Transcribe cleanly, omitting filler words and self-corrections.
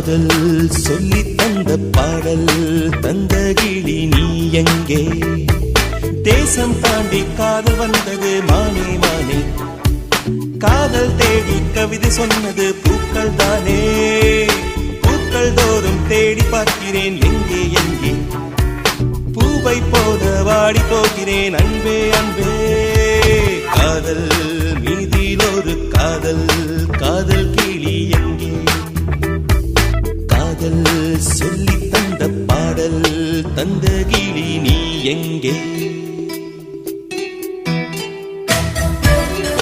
காதல் சொல்லி தந்த பாடல் தந்த கிளி நீ எங்கே? தேசம் தாண்டி காதல் வந்தது மானே மானே, காதல் தேடி கவிதை சொன்னது பூக்கள் தானே. பூக்கள் தோறும் தேடி பார்க்கிறேன் எங்கே எங்கே, பூவை போல வாடி போகிறேன் அன்பே அன்பே. காதல் மீதில் ஒரு காதல், காதல் கிளி எங்கே? காதல் சொல்லி தந்த பாடல் தந்த கிளி நீ எங்கே?